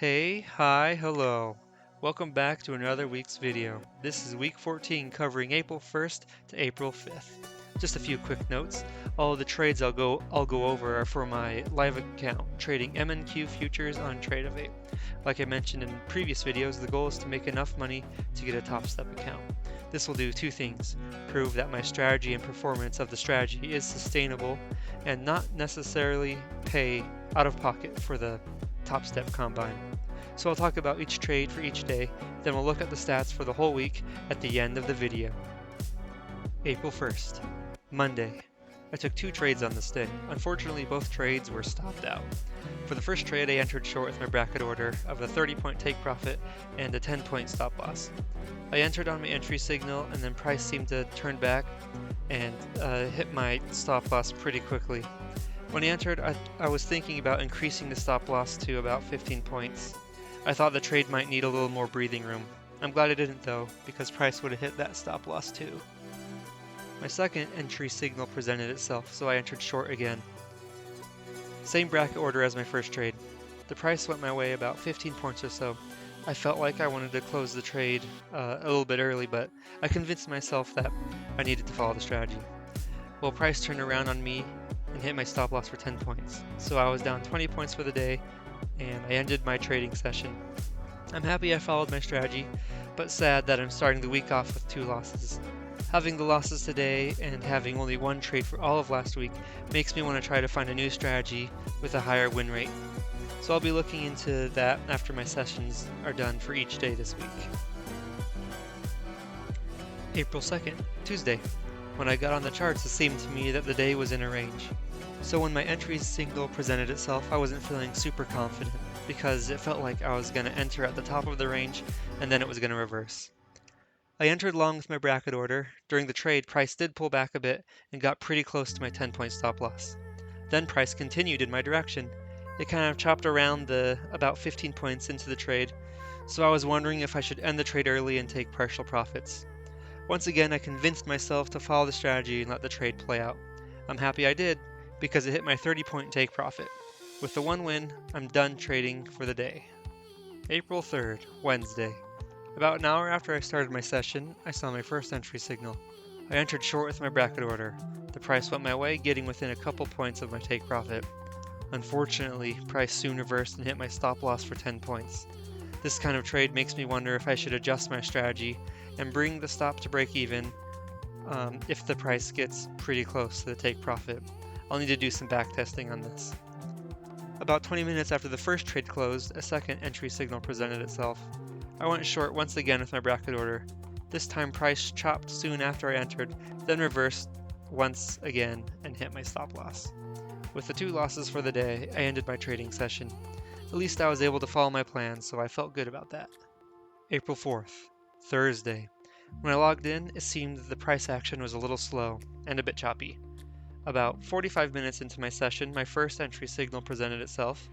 Hey, hi, hello. Welcome back to another week's video. This is week 14 covering April 1st to April 5th. Just a few quick notes. All of the trades I'll go over are for my live account, trading MNQ futures on Tradeovate. Like I mentioned in previous videos, the goal is to make enough money to get a Top Step account. This will do two things: prove that my strategy and performance of the strategy is sustainable and not necessarily pay out of pocket for the Top Step combine. So I'll talk about each trade for each day, then we'll look at the stats for the whole week at the end of the video. April 1st, Monday. I took two trades on this day. Unfortunately, both trades were stopped out. For the first trade, I entered short with my bracket order of a 30-point take profit and a 10-point stop loss. I entered on my entry signal, and then price seemed to turn back and hit my stop loss pretty quickly. When I entered, I was thinking about increasing the stop loss to about 15 points. I thought the trade might need a little more breathing room. I'm glad I didn't though, because price would have hit that stop loss too. My second entry signal presented itself, so I entered short again. Same bracket order as my first trade. The price went my way about 15 points or so. I felt like I wanted to close the trade a little bit early, but I convinced myself that I needed to follow the strategy. Well, price turned around on me and hit my stop loss for 10 points. So I was down 20 points for the day, and I ended my trading session. I'm happy I followed my strategy, but sad that I'm starting the week off with two losses. Having the losses today and having only one trade for all of last week makes me want to try to find a new strategy with a higher win rate. So I'll be looking into that after my sessions are done for each day this week. April 2nd, Tuesday. When I got on the charts, it seemed to me that the day was in a range. So when my entry signal presented itself, I wasn't feeling super confident because it felt like I was going to enter at the top of the range and then it was going to reverse. I entered long with my bracket order. During the trade, price did pull back a bit and got pretty close to my 10-point stop loss. Then price continued in my direction. It kind of chopped around about 15 points into the trade, so I was wondering if I should end the trade early and take partial profits. Once again, I convinced myself to follow the strategy and let the trade play out. I'm happy I did, because it hit my 30-point take profit. With the one win, I'm done trading for the day. April 3rd, Wednesday. About an hour after I started my session, I saw my first entry signal. I entered short with my bracket order. The price went my way, getting within a couple points of my take profit. Unfortunately, price soon reversed and hit my stop loss for 10 points. This kind of trade makes me wonder if I should adjust my strategy and bring the stop to break even if the price gets pretty close to the take profit. I'll need to do some back testing on this. About 20 minutes after the first trade closed, a second entry signal presented itself. I went short once again with my bracket order. This time price chopped soon after I entered, then reversed once again and hit my stop loss. With the two losses for the day, I ended my trading session. At least I was able to follow my plan, so I felt good about that. April 4th, Thursday. When I logged in, it seemed that the price action was a little slow and a bit choppy. About 45 minutes into my session, my first entry signal presented itself.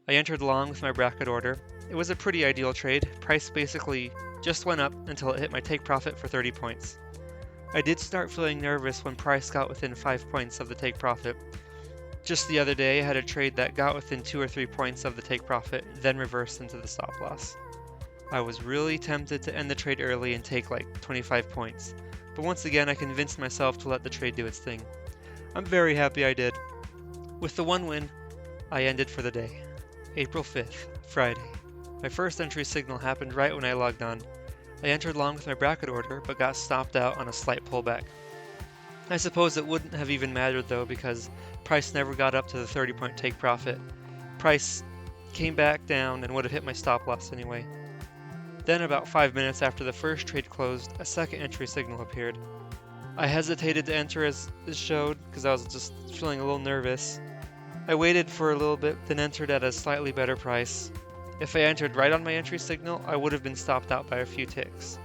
I entered long with my bracket order. It was a pretty ideal trade. Price basically just went up until it hit my take profit for 30 points. I did start feeling nervous when price got within 5 points of the take profit. Just the other day, I had a trade that got within 2 or 3 points of the take profit, then reversed into the stop loss. I was really tempted to end the trade early and take like 25 points, but once again I convinced myself to let the trade do its thing. I'm very happy I did. With the one win, I ended for the day. April 5th, Friday. My first entry signal happened right when I logged on. I entered long with my bracket order, but got stopped out on a slight pullback. I suppose it wouldn't have even mattered though, because price never got up to the 30-point take profit. Price came back down and would have hit my stop loss anyway. Then about 5 minutes after the first trade closed, a second entry signal appeared. I hesitated to enter as it showed because I was just feeling a little nervous. I waited for a little bit, then entered at a slightly better price. If I entered right on my entry signal, I would have been stopped out by a few ticks.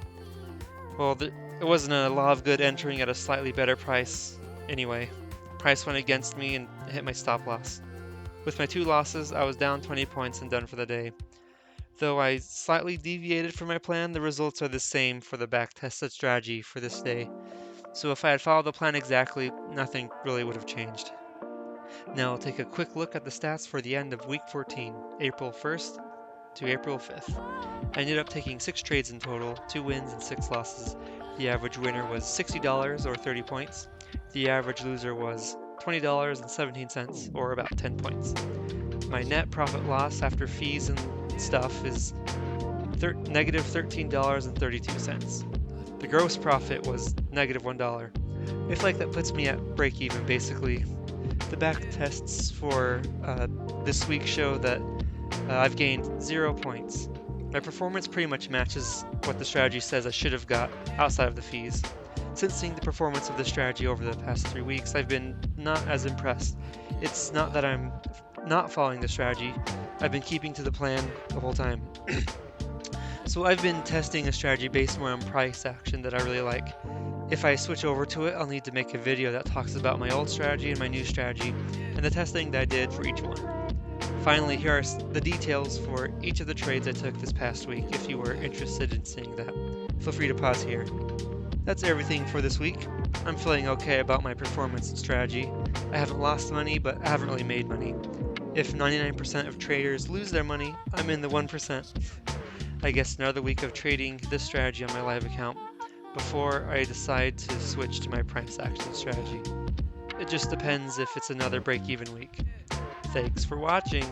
Well, it wasn't a law of good entering at a slightly better price anyway. Price went against me and hit my stop loss. With my two losses, I was down 20 points and done for the day. Though I slightly deviated from my plan, the results are the same for the back-tested strategy for this day. So if I had followed the plan exactly, nothing really would have changed. Now I'll take a quick look at the stats for the end of week 14, April 1st to April 5th. I ended up taking 6 trades in total, 2 wins and 6 losses. The average winner was $60 or 30 points. The average loser was $20.17 or about 10 points. My net profit loss after fees and stuff is negative $13.32. The gross profit was negative $1. I feel like that puts me at break even basically. The back tests for this week show that I've gained 0 points. My performance pretty much matches what the strategy says I should have got outside of the fees. Since seeing the performance of the strategy over the past 3 weeks, I've been not as impressed. It's not that I'm not following the strategy, I've been keeping to the plan the whole time. So I've been testing a strategy based more on price action that I really like. If I switch over to it, I'll need to make a video that talks about my old strategy and my new strategy, and the testing that I did for each one. Finally, here are the details for each of the trades I took this past week. If you were interested in seeing that, feel free to pause here. That's everything for this week. I'm feeling okay about my performance and strategy. I haven't lost money, but I haven't really made money. If 99% of traders lose their money, I'm in the 1%. I guess another week of trading this strategy on my live account before I decide to switch to my price action strategy. It just depends if it's another break-even week. Thanks for watching.